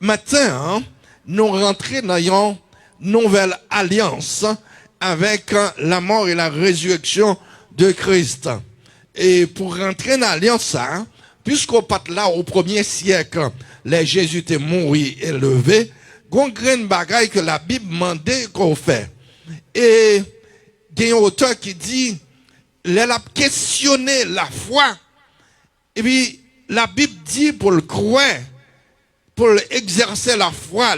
Maintenant, nous rentrons dans une nouvelle alliance avec la mort et la résurrection de Christ. Et pour rentrer dans l'alliance, puisqu'on part là au 1er siècle, les Jésus étaient morts et levés, il y a une bagaille que la Bible demandait qu'on fait. Et il y a un auteur qui dit, il a questionné la foi. Et puis, la Bible dit pour le croire, pour exercer la foi.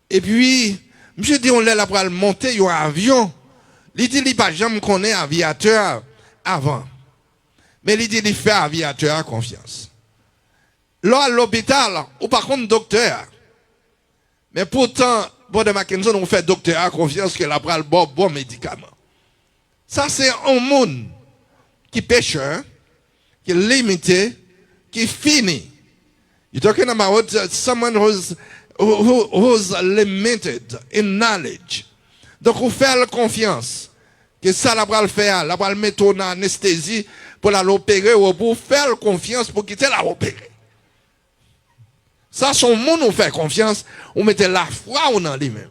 Et puis, je dis, on l'a pour monter un avion. Il dit, il n'y a pas jamais qu'on est aviateur avant. Mais il dit, il fait aviateur à confiance. Là, à l'hôpital, ou par contre, docteur. Mais pourtant, bon de Mackenzie, on fait docteur à confiance que la pral bon médicament. Ça, c'est un monde qui pécheur, qui est limité, qui finit. You're talking about someone who's limited in knowledge. Donc, on fait la confiance que ça, la pral faire, la pral mettre en anesthésie pour l'opérer ou pour faire confiance pour quitter la opérer. Ça, son monde, on fait confiance, on mettait la foi en lui-même.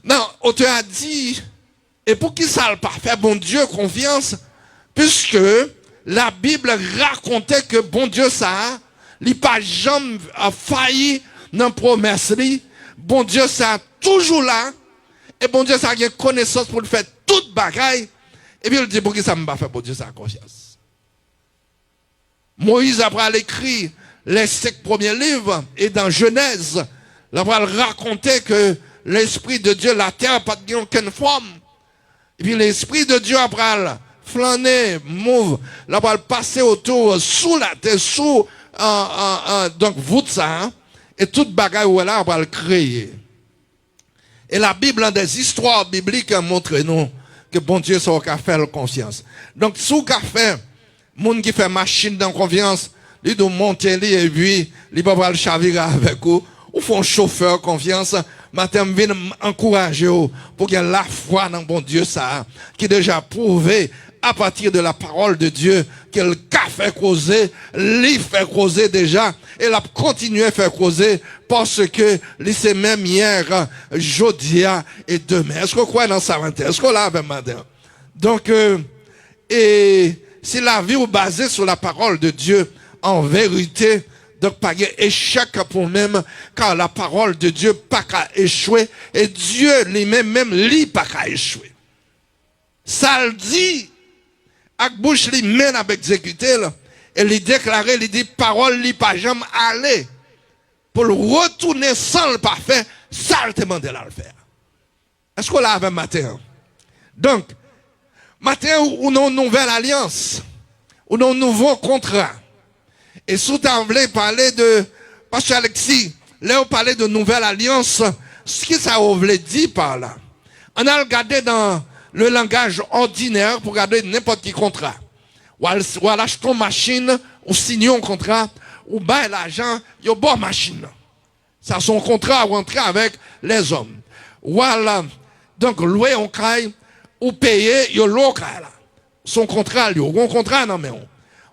Non, on te a dit, et pour qui ça ne pas faire bon Dieu confiance, puisque la Bible racontait que bon Dieu ça, il n'a pas jamais failli dans la promesse. Bon Dieu ça toujours là, et bon Dieu ça a une connaissance pour le faire toute bagaille, et puis il dit pour qui ça ne va pas faire bon Dieu ça confiance. Moïse après l'écrit les 5 premiers livres, et dans Genèse, là, on racontait que l'Esprit de Dieu, la terre n'a pas de aucune forme. Et puis l'Esprit de Dieu, après, flâner, move, là, on passer autour, sous la terre, sous, donc, voûte ça, hein, et toute bagaille où là, on va le créer. Et la Bible, dans des histoires bibliques, montre nous que bon Dieu, ça va faire confiance. Donc, sous qu'a fait, monde qui fait machine dans confiance, il doit monter et puis il va pas le chavirer avec vous ou font chauffeur confiance matin vient encourager pour qu'il y ait la foi dans bon Dieu ça qui déjà prouvé à partir de la parole de Dieu qu'elle a fait causer, lui fait causer déjà et l'a continué à faire causer parce que c'est même hier, jeudi et demain. Est-ce qu'on croit dans ça maintenant? Est-ce qu'on l'a avec madame? Donc et si la vie est basée sur la parole de Dieu en vérité, donc pas échec pour même, car la parole de Dieu pas qu'à échouer, et Dieu lui-même, lui pas qu'à échouer. Ça le dit, avec bouche lui mène à exécuter, et lui déclarer, lui dit, parole lui pas jamais aller, pour le retourner sans le pas faire, ça le demande à le faire. Est-ce qu'on l'a avec matin? Donc, matin, on a une nouvelle alliance, on a un nouveau contrat. Et si tu voulais parler de, Pasteur Alexis, là on parlait de nouvelle alliance, ce que ça voulait dire par là. On a regardé dans le langage ordinaire pour regarder n'importe quel contrat. Ou à l'acheter une machine, ou signer un contrat, ou bailler l'argent, il y a une bonne machine. Ça son contrat à rentrer avec les hommes. Ou alors, donc louer un caille, ou payer, il y a l'autre caille là. Son contrat, il y a un contrat non mais on.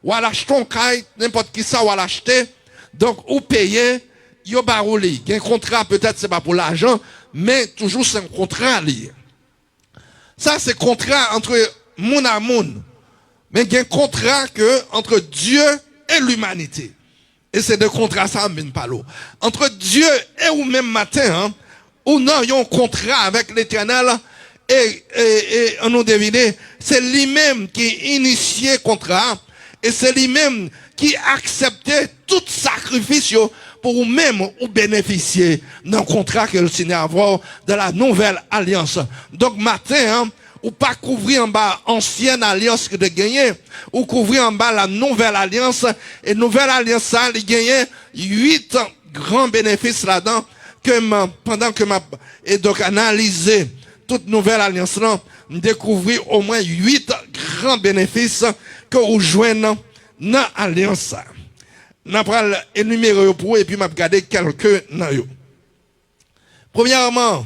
Ou à l'acheter un caille, n'importe qui ça, ou à l'acheter, donc, ou payer, yo barouli. Un contrat, peut-être, c'est pas pour l'argent, mais toujours c'est un contrat lié. Ça, c'est contrat entre moun à moun. Mais il y a un contrat que, entre Dieu et l'humanité. Et c'est de contrat, ça, mine pas l'eau. Entre Dieu et ou même matin, hein, ou non, il y a un contrat avec l'éternel, et on nous devine, c'est lui-même qui initié le contrat, et c'est lui-même qui acceptait tout sacrifice pour vous-même ou bénéficier d'un contrat que le Seigneur a avoir de la nouvelle alliance. Donc, matin, hein, ou pas couvrir en bas ancienne alliance que de gagner, ou couvrir en bas la nouvelle alliance, et nouvelle alliance, ça, il gagnait 8 grands bénéfices là-dedans, que pendant que et donc analyser toute nouvelle alliance là, découvrir au moins 8 grands bénéfices que vous joignez dans l'alliance. Je vais énumérer pour vous et puis je vais regarder quelques dans eux. Premièrement,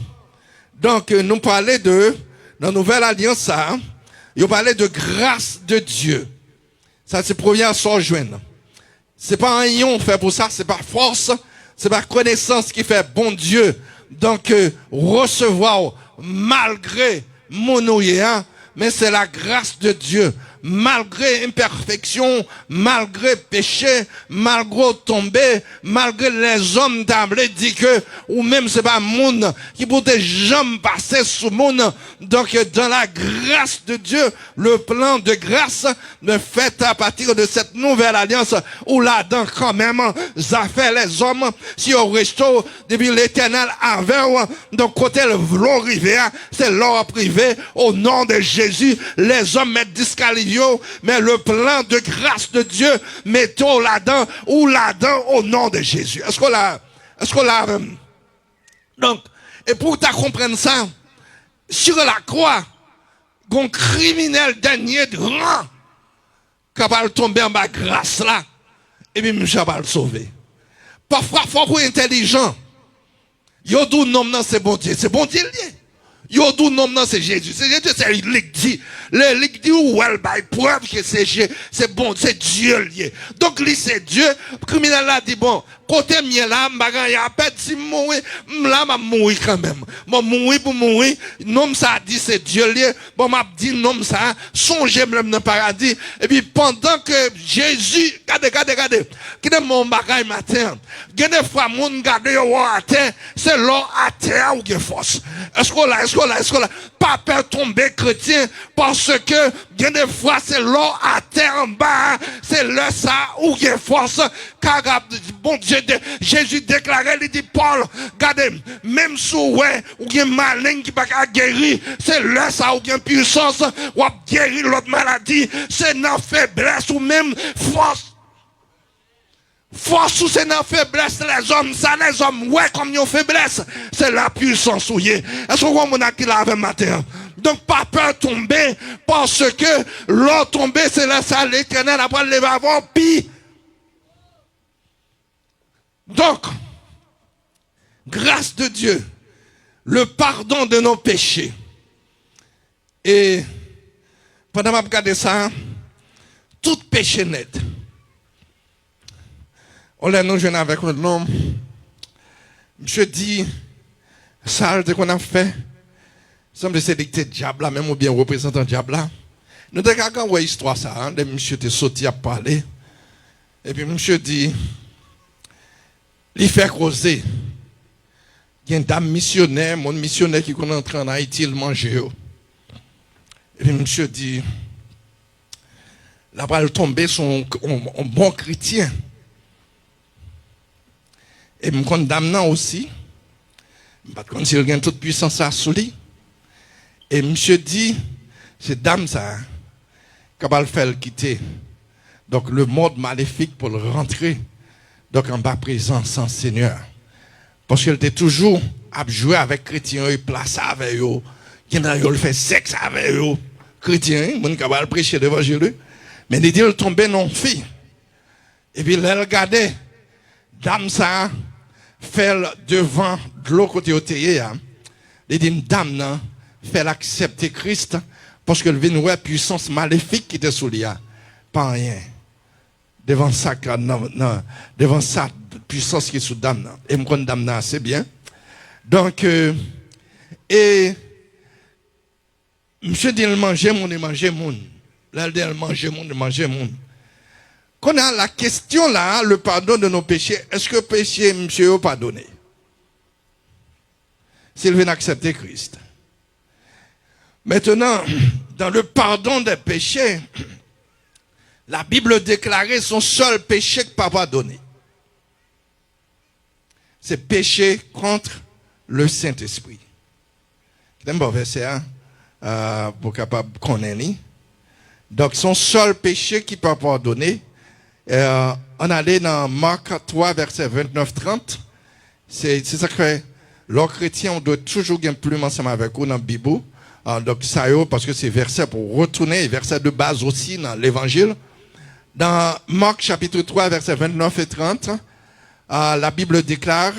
donc nous parlons de la nouvelle alliance, nous parlons de grâce de Dieu. Ça c'est première chose joindre. C'est pas un yon fait pour ça, c'est pas force, C'est pas connaissance qui fait bon Dieu. Donc, recevoir malgré mon ouïe, hein, mais c'est la grâce de Dieu. Malgré imperfection, malgré péché, malgré tomber, malgré les hommes d'Ablé dit que, ou même c'est pas monde qui peut jamais passer sous monde. Donc, dans la grâce de Dieu, le plan de grâce me fait à partir de cette nouvelle alliance où là-dedans, quand même, ça fait les hommes, si au resto, depuis l'éternel avec, donc côté le vlon rivé, c'est l'or privé, au nom de Jésus, les hommes mettent disqualifiés. Mais le plan de grâce de Dieu, mettons là-dedans, ou là-dedans, au nom de Jésus. Est-ce qu'on l'a, donc, et pour ta comprendre ça, sur la croix, un criminel dernier de rang, capable de tomber en bas grâce là, et puis monsieur va le sauver. Parfois, faut être intelligent. Yo dou nom non c'est bon Dieu lié. Yo dou nom non c'est Jésus. C'est Jésus, c'est l'église. L'église où elle baille preuve que c'est bon, c'est Dieu lié. Donc lui c'est Dieu. Le criminel là dit bon, côté mien là, m'baga y a pas si mourir, là m'a mourir quand même. Bon mourir pour mourir, nom ça dit c'est Dieu lié. Bon m'a dit nom ça, songez même dans le paradis. Et puis pendant que Jésus, regardez, qui est mon bagage matin. Des fois moun garde yo à terre, c'est l'or à terre ou qui force. Est-ce que là, pas peur tomber chrétien parce que des fois c'est l'or à terre en bas, c'est le ça ou qui force. Car bon Dieu, Jésus déclarait, il dit Paul, regardez, même sous ouais, ou bien malin qui pas guérir, c'est le ça ou bien puissance, ou guérir l'autre maladie, c'est dans faiblesse ou même force. Force ou c'est dans faiblesse, les hommes, ouais, comme ils ont faiblesse, c'est la puissance ou yé. Est-ce qu'on voit qui l'a avec matin? Donc, pas peur tomber, parce que l'eau tombée, c'est là, ça, l'éternel, après le avant, puis. Donc, grâce de Dieu, le pardon de nos péchés. Et, pendant que je regarde ça, tout péché net. On l'a nous jeune avec un homme. Je dis, ça, qu'on a fait, semble c'est dicté diable là, même ou bien représentant diable là. Nous avons quand on histoire ça, hein, de monsieur te sorti à parler. Et puis monsieur dit, il fait causer. Il y a une dame missionnaire, mon missionnaire qui est entré en Haïti, il mange. Et puis monsieur dit, là va tomber son un bon chrétien. Et me condamnant aussi, parce que s'il y a toute puissance à soulever. Et monsieur dit, c'est dame ça, qui va le faire quitter. Donc le mode maléfique pour le rentrer. Donc en bas présent sans Seigneur. Parce qu'elle était toujours à jouer avec chrétiens, et place avec eux. Qui le fait sexe avec eux. Chrétiens, mon qui va prêcher l'évangile. Mais il dit, il tombait non fille. Et puis il regardait, dame ça, fait devant de l'autre côté au théâtre. Il dit, dame, non, fait accepter Christ parce qu'elle vient voir puissance maléfique qui était sous lui. Pas rien. Devant ça, non, devant ça, puissance qui est sous dame. Non. Et me condamne, c'est bien. Donc, et, monsieur dit, il mangeait mon. Là, il dit, il mangeait mon. Qu'on a la question là, le pardon de nos péchés, est-ce que péché, monsieur, est pardonné? S'il vient accepter Christ. Maintenant, dans le pardon des péchés, la Bible déclarait son seul péché que pas pardonné. C'est péché contre le Saint-Esprit. C'est un bon verset, hein, pour capable connaître. Donc, son seul péché qui peut pardonner. On allait dans Marc 3, verset 29-30. C'est ça que les chrétiens, on doit toujours gagner plus ensemble avec eux dans la Bible. Donc, ça y est, parce que c'est verset pour retourner, verset de base aussi dans l'évangile. Dans Marc chapitre 3, verset 29 et 30, la Bible déclare,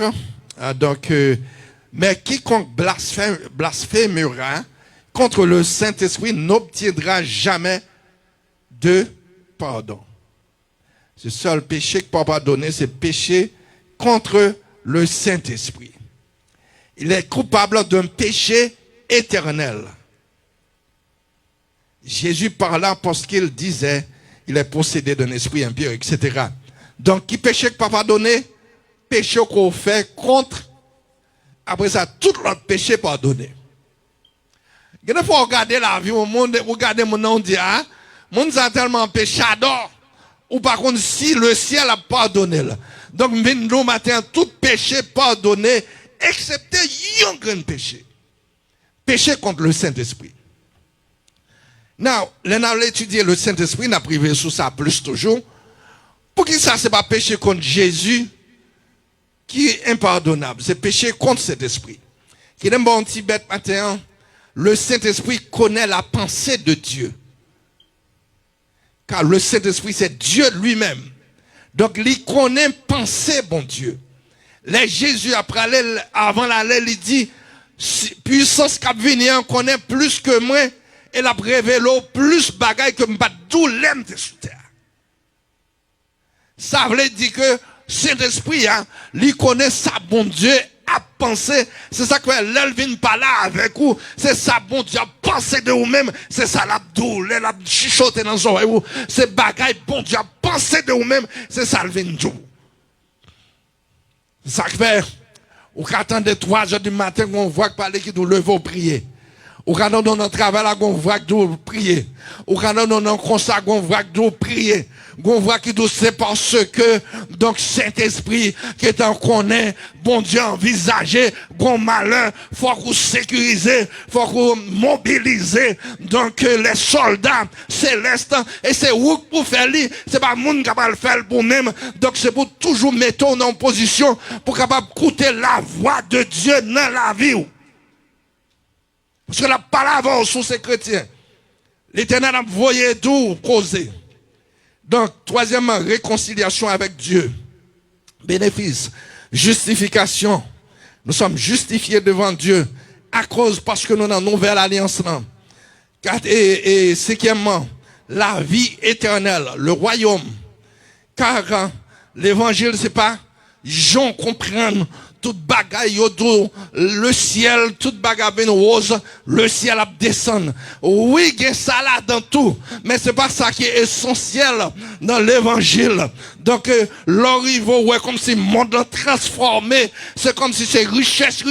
mais quiconque blasphémera contre le Saint-Esprit n'obtiendra jamais de pardon. Ce seul péché que peut pardonner, c'est péché contre le Saint-Esprit. Il est coupable d'un péché éternel. Jésus parla parce qu'il disait, il est possédé d'un esprit impur, etc. Donc, qui péché que pas pardonné? Péché qu'on fait contre. Après ça, tout l'autre péché pardonné. Il faut regarder la vie au monde, regarder mon nom, dit, ah, mon a tellement péchador. Ou par contre, si le ciel a pardonné. Là. Donc, nous matin, tout péché pardonné, excepté un grand péché. Péché contre le Saint-Esprit. Now, on a étudié le Saint-Esprit, on a privé sur ça plus toujours. Pour qui ça, c'est pas péché contre Jésus qui est impardonnable. C'est péché contre cet esprit. Qui est un bon petit bête matin. Le Saint-Esprit connaît la pensée de Dieu. Car le Saint-Esprit, c'est Dieu lui-même. Donc, il connaît pensée, bon Dieu. Les Jésus, avant l'aller, il dit, puissance qui venir, on connaît plus que moi, et la révélé plus bagaille que m'bat d'où l'aime de sous terre. Ça veut dire que Saint-Esprit, hein, il connaît ça, bon Dieu, à penser. C'est ça que l'elvin pas là avec vous. C'est ça, bon Dieu, à penser de vous-même. C'est ça, l'abdou, l'a chichoté dans son oreille. C'est bagaille, bon Dieu, à penser de vous-même. C'est ça, l'elvin tout. C'est ça que fait, ou qu'attendez 3 heures du matin, on voit que parler qui nous levons prier. Ou quand on a travail là, on voit que nous prier. Ou quand on a constat, on voit que nous prier. On voit que nous c'est parce que, donc, Saint-Esprit, qui est en connaît, bon Dieu envisagé, bon malheur, faut qu'on sécurise, faut qu'on mobilise, donc, les soldats célestes, et c'est où pour faire lui, c'est pas monde qui va le faire pour même, donc c'est pour toujours mettre en position, pour capable écouter la voix de Dieu dans la vie. Parce que la parole sur ces chrétiens, l'Éternel a voyé tout causer. Donc, troisièmement, réconciliation avec Dieu. Bénéfice, justification. Nous sommes justifiés devant Dieu à cause parce que nous avons une nouvelle alliance. Et cinquièmement, la vie éternelle, le royaume. Car l'évangile, c'est pas gens comprennent toute bagaille le ciel, toute bagaille rose, le ciel a descend. Oui, il y a ça là dans tout, mais c'est pas ça qui est essentiel dans l'évangile. Donc, l'arrivée, ouais, comme si le monde est transformé, c'est comme si c'est richesse.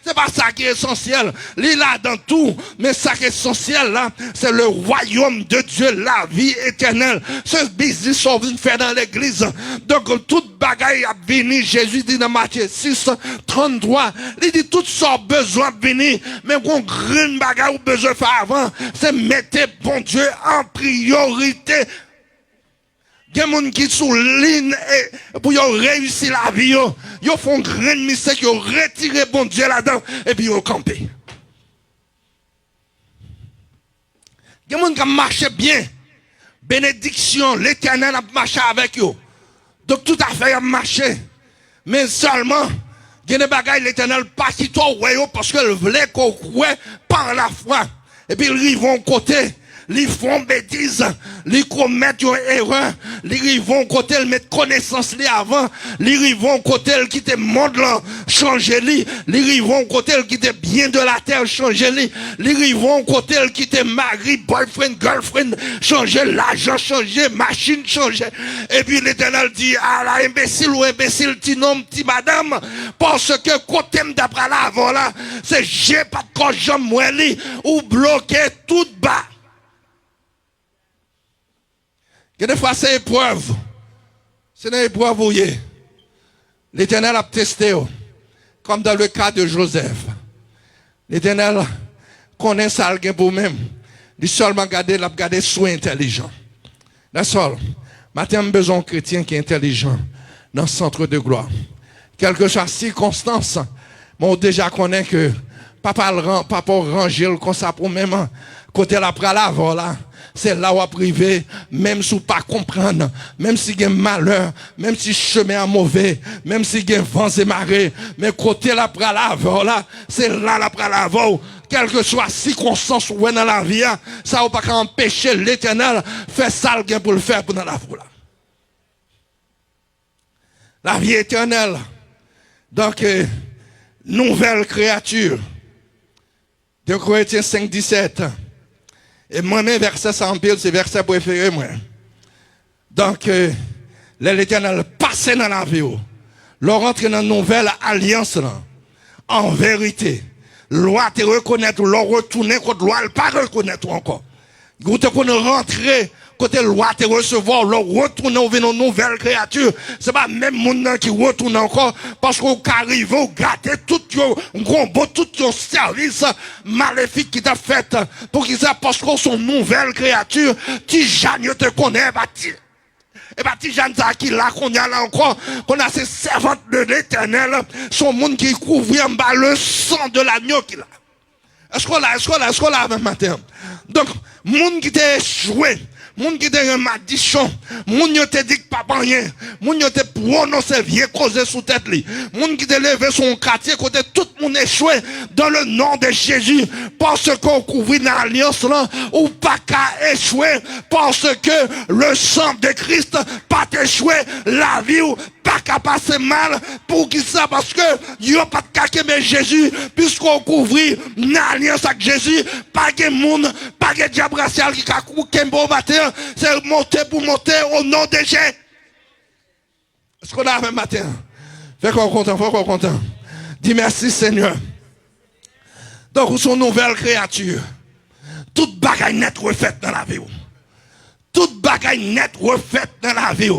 C'est pas ça qui est essentiel. Il est là dans tout, mais ça qui est essentiel là, c'est le royaume de Dieu, la vie éternelle. Ce business qu'on vient faire dans l'église. Donc, toute bagaille a venu, Jésus dit dans Matthieu 6, 33, il dit tout ça besoin de venir, mais qu'on green bagaille ou besoin de faire avant, c'est mettre bon Dieu en priorité. Il y a des gens qui sont ligne pour réussir la vie, ils font grand mystère, ils retirent bon Dieu là-dedans, et puis ils campent. Il y a des gens qui marchent bien. Bénédiction, l'Éternel a marché avec eux. Donc tout à fait, il a marché. Mais seulement, il y a des bagailles, l'Éternel pas qui toi, parce qu'elle voulait qu'on croit par la foi. Et puis ils vont côté. Ils font bêtises, ils commettent une erreur, ils vont côté, ils mettent connaissance avant, ils vont côté, ils quittent le monde là, changer ils vont côté, ils quittent bien de la terre, changer ils vont côté, ils quittent mari, boyfriend, girlfriend, changer l'argent, changer machine, changer. Et puis l'Éternel dit, ah la imbécile ou imbécile, petit homme, petit madame, parce que côté d'après là, voilà, c'est j'ai pas de corps, j'aime ou bloqué tout bas. Il y a des fois, c'est épreuve. C'est une épreuve, vous voyez. L'Éternel a testé, comme dans le cas de Joseph. L'Éternel connaît ça pour même. Il seulement garder soin intelligent. That's all. Maintenant, j'ai besoin d'un chrétien qui est intelligent dans le centre de gloire. Quelque chose de circonstance, on déjà connaît que papa ranger comme ça pour même côté la prala, voilà. C'est là où à privé, même si vous pas comprendre, même si il y a malheur, même si le chemin est mauvais, même si il y a vent et marée, mais côté la prala, voilà, c'est là la prala, quelle que soit la circonstance où est dans la vie, ça va pas empêcher l'Éternel faire ça pour le faire pendant la voie. La vie éternelle. Donc, nouvelle créature. 2 Corinthiens 5, 17. Et moi-même, verset sans pile, c'est verset préféré, moi. Donc, l'éternel passé dans la vie. Leur rentre dans une nouvelle alliance, là. En vérité. Loi te reconnaître, leur retourner contre loi, elle pas reconnaître encore. Vous te rentrer côté loi te recevoir, leur retourner vers une nouvelle créature. C'est pas même monde qui retourne encore parce qu'on arrive, on gâter tout un gros beau, tout un service maléfique qui t'a fait pour qu'ils aient parce qu'on sont nouvelle créature. Tu jamais te connais, et bah, ti Jeanne qui là, qu'on y a là encore, qu'on a ces servantes de l'éternel, son monde qui couvre en bas le sang de l'agneau qu'il a. Est-ce qu'on l'a même matin? Donc, monde qui t'a échoué, monde qui t'a un maldition, monde qui t'a dit que papa rien, monde qui t'a prononcé vieux causé sous tête li, monde qui t'a levé son quartier, côté tout le monde échoué dans le nom de Jésus, parce qu'on couvre dans l'alliance là, ou pas qu'à échouer, parce que le sang de Christ pas échoué, la vie ou pas qu'à passer mal, pour qui ça, parce que y'a pas de caquer mais Jésus, puisqu'on couvre dans l'alliance avec Jésus, pas de monde, pas de diable racial qui a coupé bon matin, c'est monter pour monter au nom de Jésus. Est-ce qu'on a un matin? Fait qu'on content, faut qu'on content. Dis merci Seigneur. Donc, nous sommes nouvelle créature. Toute bagaille nette refaite dans la vie. Toute bagaille nette refaite dans la vie.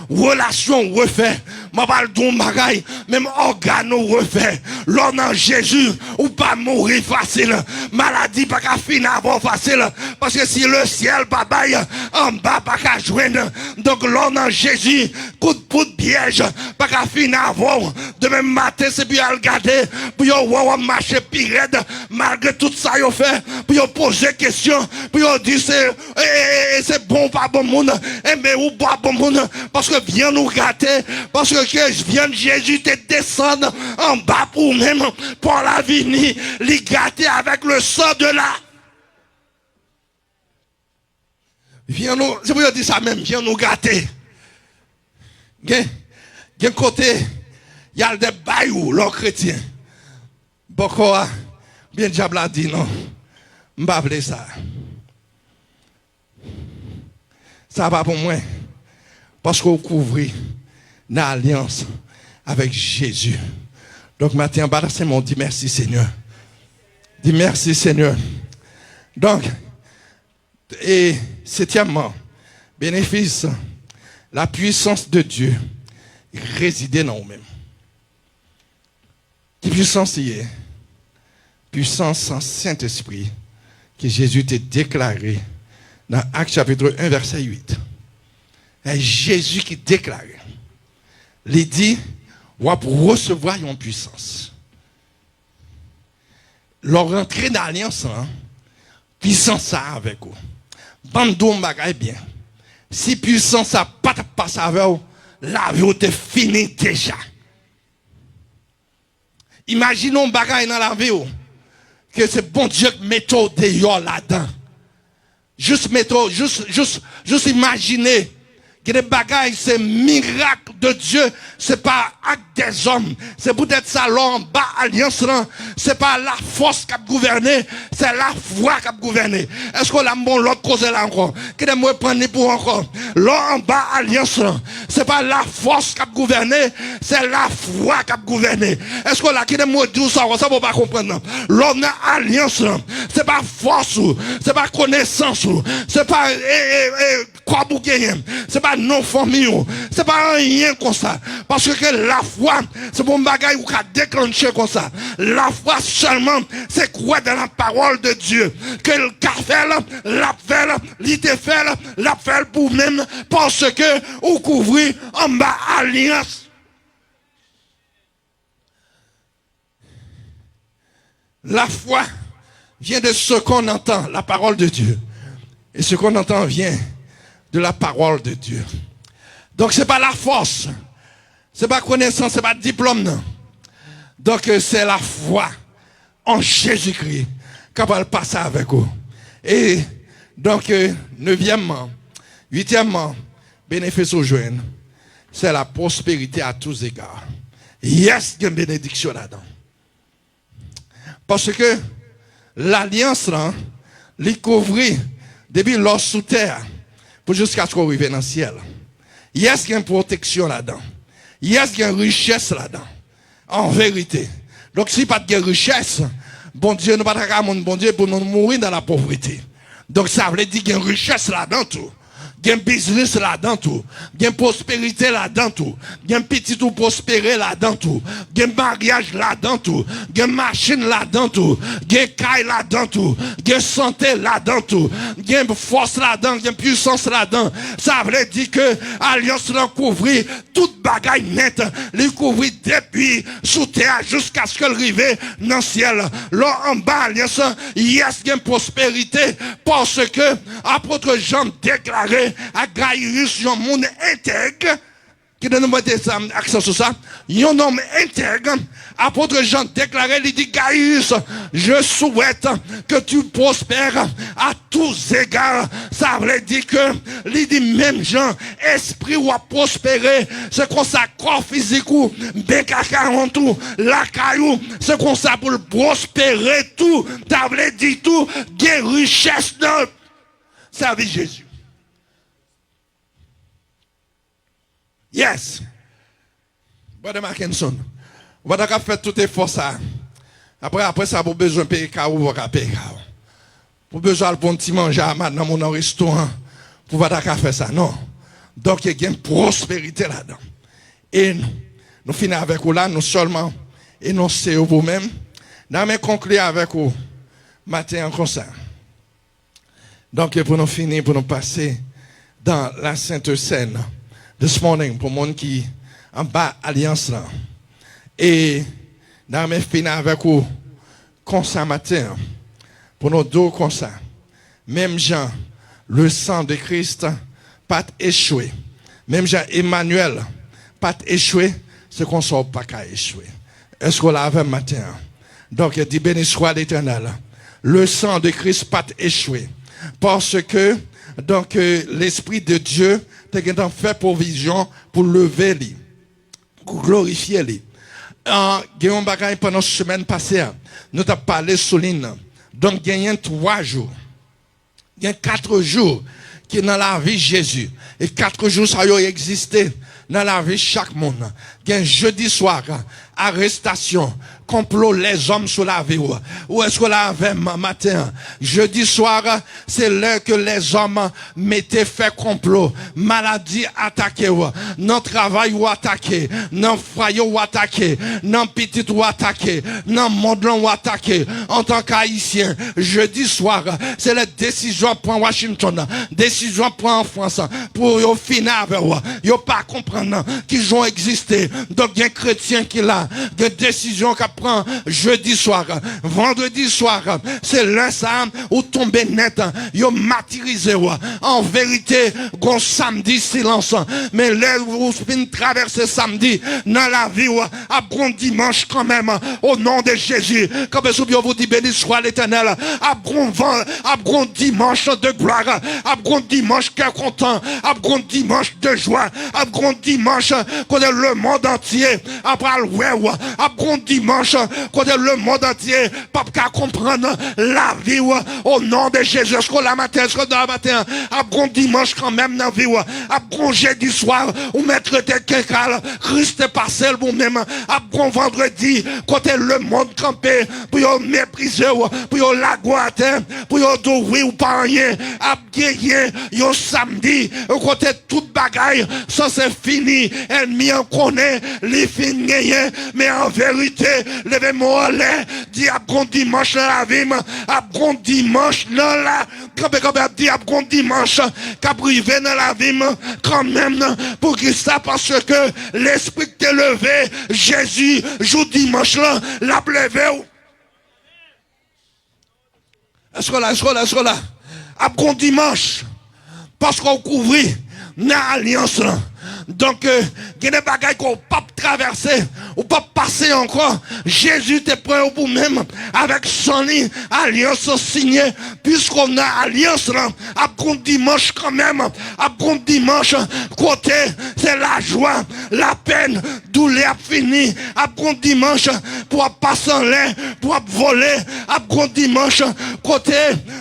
Relation refait. Ma parle d'un bagaille, même organe refait. L'homme en Jésus, ou pas mourir facile. Maladie pas qu'à finir avant facile. Parce que si le ciel pas baille, en bas pas qu'à joindre. Donc l'homme en Jésus, coup de poudre piège, pas qu'à finir avant. De même matin, c'est puis à regarder, puis on marcher pire malgré tout ça yon fait, puis on poser question, puis on dit c'est bon pas bon monde, mais ou pas bon monde, parce que viens nous gâter, parce que je viens de Jésus te descendre en bas pour même, pour la venir, les gâter avec le sang de la. Viens nous, c'est pour dire ça même, viens nous gâter. D'un côté, il y a des baillots, leurs chrétiens. Pourquoi? Bien diable a dit non. Je ne vais pas ça. Ça va pour moi. Parce qu'on couvre l'alliance avec Jésus. Donc maintenant, c'est mon dit merci Seigneur. Dis merci Seigneur. Donc, et septièmement, bénéfice, la puissance de Dieu résider dans nous-mêmes. Qui puissance y est? Puissance sans Saint-Esprit que Jésus t'a déclaré dans Actes chapitre 1 verset 8. Et Jésus qui déclare, il dit, on va recevoir une puissance. Leur entrée dans l'alliance, puissance ça avec vous. Bandou bagay bien. Si puissance ça pas passe avec vous, la vie est finie déjà. Imaginons bagay dans la vie que c'est bon Dieu qui met dehors là-dedans. Juste imaginer que les bagailles, c'est miracle de Dieu, c'est pas acte des hommes, c'est peut-être ça là en bas alliance là, c'est pas la force qui a gouverné, c'est la foi qui a gouverné. Est-ce qu'on a bon l'autre cause là encore? Que de moi prendre pour encore? Là en bas alliance là, c'est pas la force qui a gouverné, c'est la foi qui a gouverné. Est-ce qu'on a qui de moi dire ça pour pas comprendre? Là en alliance là, c'est pas force, c'est pas connaissance, c'est pas quoi bouquet, c'est pas non famille, c'est pas rien comme ça. Parce que la foi, c'est bon bagaille ou qu'a déclenché comme ça. La foi seulement, c'est quoi dans la parole de Dieu. Que le fait, la fait, l'ité fait, la fait pour même, parce que ou couvrir en bas alliance. La foi vient de ce qu'on entend, la parole de Dieu. Et ce qu'on entend vient de la parole de Dieu. Donc c'est pas la force, c'est pas connaissance, c'est pas diplôme, non. Donc c'est la foi en Jésus-Christ qui va passer avec vous. Et donc neuvièmement, huitièmement, bénéfice au joint, c'est la prospérité à tous égards. Yes, il y a une bénédiction là-dedans. Parce que l'alliance, là, les couvrir depuis l'or sous terre, pour jusqu'à ce qu'on arrive dans le ciel. Yes, il y a une protection là-dedans. Yes, il y a une richesse là-dedans. En vérité. Donc, si pas de richesse, bon Dieu, nous ne pouvons pas bon Dieu pour nous mourir dans la pauvreté. Donc, ça veut dire qu'il y a une richesse là-dedans tout. Il y a un business là-dedans tout. Il y a une prospérité là-dedans tout. Il y a un petit tout prospéré là-dedans tout. Il y a un mariage là-dedans tout. Il y a une machine là-dedans tout. Il y a une caille là-dedans tout. Il y a une santé là-dedans tout. Il y a une force là-dedans. Il y a une puissance là-dedans. Ça veut dire que l'alliance l'a couvrir toute bagaille nette. Les couvrir depuis sous terre jusqu'à ce qu'elle arrive dans le ciel. Là en bas, alliance, yes, il y a une prospérité parce que apôtre Jean déclaré à Gaius, un monde intègre, qui donne accent sur ça, un homme intègre, apôtre Jean déclaré, il dit Gaius, je souhaite que tu prospères à tous égards. Ça veut dire que, il dit même Jean, esprit ou à prospérer, c'est qu'on ça corps physique ou, bécaca en tout, la caillou, c'est qu'on ça pour prospérer tout, ça veut dire tout, des richesses de, ça veut dire Jésus. Yes. Brother Mackinson. On va faire tout effort ça. Après ça, pour besoin de payer carreau, on va payer carreau. Pour besoin de petit manger maintenant dans mon restaurant, pour va faire ça. Non. Donc, il y a une prospérité là-dedans. Et nous finissons avec vous là, nous seulement énoncer vous-même. Nous conclure avec vous matin comme ça. Donc, pour nous finir, pour nous passer dans la Sainte Seine. This morning, pour monde qui en bas alliance là. Et nous allons finir avec vous comme ça matin. Pour nos deux comme ça. Même Jean, le sang de Christ, pas échoué. Même Jean Emmanuel, pas échoué, c'est qu'on ne sort pas qu'à échouer. Est-ce qu'on l'a fait matin? Donc, il dit béni soit l'Éternel. Le sang de Christ pas échoué. Parce que, donc, l'Esprit de Dieu t'a fait provision pour lever lui, pour glorifier lui. Guillaume Bagaille, pendant la semaine passée, nous avons parlé sur l'île. Donc, il y a 3 jours. Il y a 4 jours qui sont dans la vie de Jésus. Et 4 jours, ça a existé dans la vie de chaque monde. Il y a un jeudi soir, arrestation, complot les hommes sur la vie. Où est-ce qu'on l'avait matin? Jeudi soir, c'est l'heure que les hommes mettaient fait complot. Maladie attaquée, non travail ou attaqué, non foyer ou attaqué, non petit ou attaqué, non monde ou attaqué. En tant qu'haïtien, jeudi soir, c'est la décision pour Washington, décision pour en France, pour yo finir avec vous. Yo pas comprendre qu'ils ont existé. Donc, il y a un chrétien qui l'a, des décisions qu'il prend jeudi soir, vendredi soir, c'est là ça, où tomber net, yo matirisé, en vérité, gon samedi silence, mais là, vous traversez samedi, dans la vie, à bon dimanche quand même, au nom de Jésus, comme vous dit, béni soit l'Éternel, à bon dimanche de gloire, à bon dimanche cœur content, à bon dimanche de joie, à bon dimanche, qu'on est le monde entier, après le ouais, à bon dimanche, qu'on est le monde entier, pas qu'à comprendre la vie, au nom de Jésus, est-ce qu'on la matin, est-ce qu'on la matin, à bon dimanche quand même dans la vie, à bon jeudi soir, ou mettre des quelqu'un, Christ est passé le même, à bon vendredi, quand est le monde campé, pour y mépriser, pour y la guater, pour y dire oui ou pas rien, à gagner, yo samedi, quand est toute bagaille, ça c'est fini, ennemi en connaît, les fins gagner, mais en vérité, levez-moi là, dit à bon dimanche dans la vie, à bon dimanche dans la, quand dit à bon dimanche, qu'à privé dans la vie, quand même, pour qui ça, parce que l'esprit t'est levé, Jésus, jour dimanche là, l'a levé. Est-ce que là, à bon dimanche, parce qu'on couvrit, dans l'alliance là, Donc, il y a des bagailles qu'on ne peut pas traverser, ou pas passer encore. Jésus te prend pour même avec son lit, alliance signée, puisqu'on a alliance là, à bon dimanche quand même, à bon dimanche, côté, c'est la joie, la peine, douleur fini, à bon dimanche, pour passer en l'air, pour voler, à bon dimanche, côté,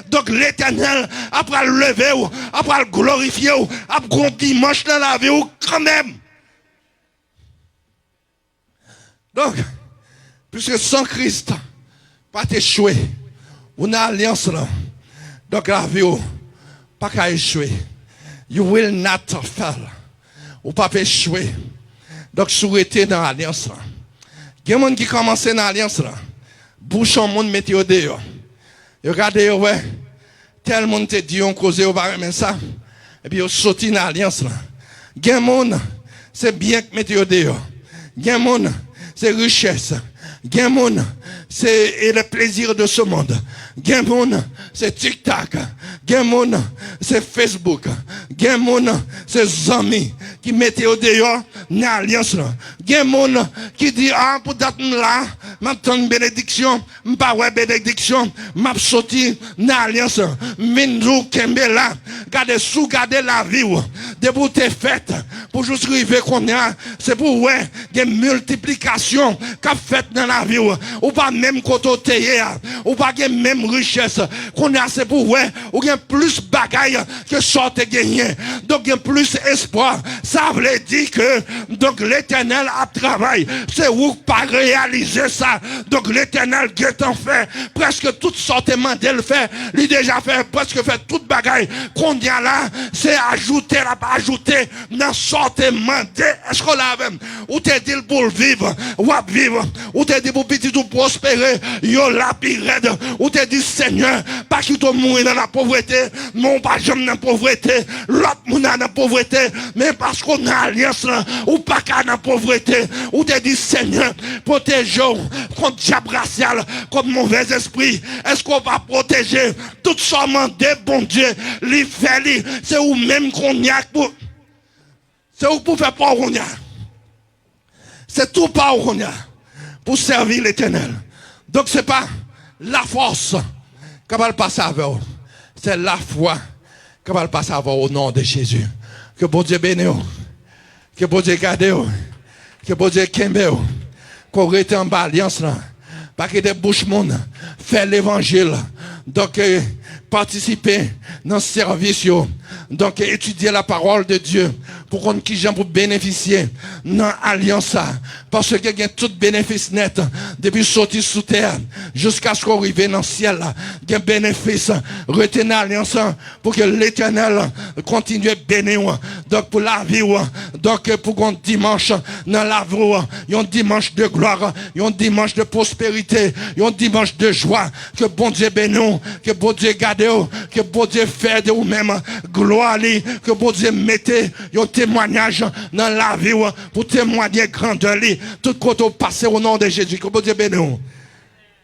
donc l'Éternel, après le lever, après le glorifier, à bon dimanche dans la vie, quand même. Donc, puisque sans Christ, pas échoué, on a alliance là. Donc la vie, pas qu'à échouer. You will not fail. Ou pas échouer. Donc, souhaitez dans l'alliance là. Il y a des gens qui commencent dans l'alliance là. Bouche en monde météo dehors. Regardez, ouais. Tel monde te dit, on cause, on va remettre ça. Et puis, on saute dans l'alliance là. Il y a des gens, c'est bien que météo dehors. Il y a des gens, c'est richesse. Il y a des gens, c'est le plaisir de ce monde. Il y a des gens, c'est TikTok. Il y a des gens, c'est Facebook. Il y a des gens, c'est amis qui mettent au dehors dans l'alliance là. Il y a des gens qui disent, ah, pour d'être là, m'attends une bénédiction, m'pas ouais bénédiction, m'a sorti dans l'alliance. Mindou kembe là, gardez la vie, de vous te faites, pour juste arriver qu'on a, c'est pour ouais, des multiplications qu'a fait dans la vie, ou pas même côté, ou pas même richesse, qu'on a, c'est pour ouais, ou bien plus bagaille que sorte gagné, donc il y a plus espoir. Ça veut dire que, donc l'Éternel a travaillé, c'est où pas réaliser ça, donc l'Éternel qui est en fait, presque toute sorte de mandel fait, il déjà fait, presque fait toute bagaille, qu'on y a là, c'est ajouter, dans sorte de mandel, est-ce qu'on l'a même, ou t'es dit pour vivre, ou t'es dit pour petit ou prospérer, yo la pirade, ou t'es dit Seigneur, pas qu'il te mourir dans la pauvreté, non pas jamais dans la pauvreté, l'autre moun dans la pauvreté, mais parce qu'on a alliance là, ou pas qu'à dans la pauvreté, ou t'es dit Seigneur, protège-nous contre diable racial, contre mauvais esprit, est-ce qu'on va protéger tout ça de bon Dieu, les fait, c'est où même qu'on y a pour, c'est où pour faire pas qu'on y a. C'est tout pas qu'on y a pour servir l'Éternel. Donc c'est pas la force qui va le passer avec vous. C'est la foi qui va le passer avec vous au nom de Jésus. Que bon Dieu bénisse. Que bon Dieu garde. Que bon Dieu kembe. Qu'on reste en bas alliance là. Pas que des bouches monde faire l'évangile. Donc participer dans ce service. Donc étudier la parole de Dieu pour qu'on qui gens pour bénéficier dans l'alliance. Parce que il y a tout bénéfice net depuis sortir sous terre jusqu'à ce qu'on arrive dans le ciel. Il y a bénéfice. Retenez l'alliance pour que l'Éternel continue à bénir. Donc pour la vie. Donc pour qu'on dimanche dans la vie. Un dimanche de gloire. Un dimanche de prospérité. Un dimanche de joie. Que bon Dieu bénisse. Que bon Dieu garde. Que bon Dieu fait de vous-même. Gloire. Que bon Dieu mette un témoignage dans la vie pour témoigner grandeur. Tout côté passé au nom de Jésus. Que bon Dieu bénisse.